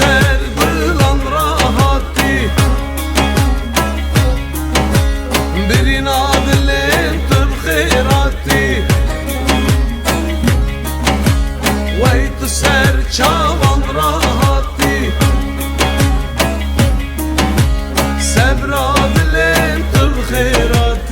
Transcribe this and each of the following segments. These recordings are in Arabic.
سر بلان راحتی برین عدلین تب خیراتی ویت سر چاوان راحتی صبر عدلین تب خیراتی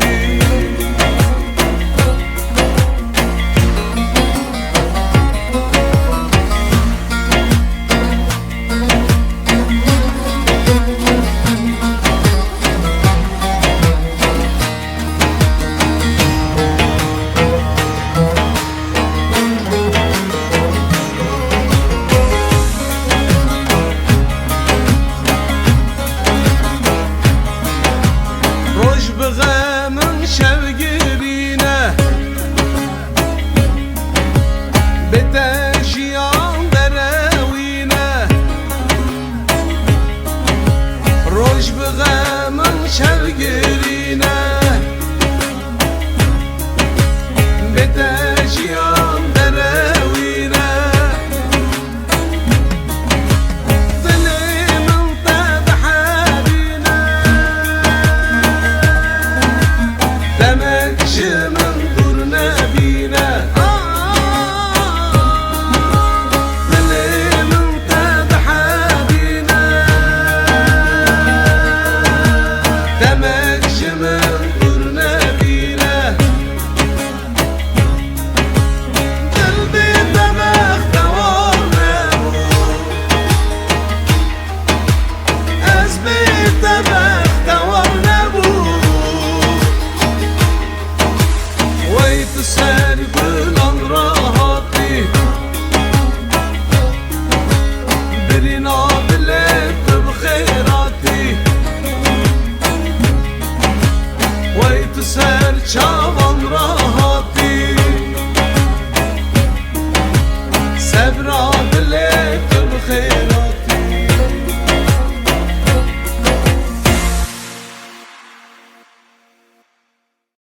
بغمن شوگرینه بتجیان دروینه روش بغمن شوگرینه بتجیان دروینه من دور نبينا دلي من تضحابينا دمك من دور نبينا قلبي دمك دورنا أزبي دمك دورنا سر بلان راحتی برین عدلت بخیراتی ویت سر چا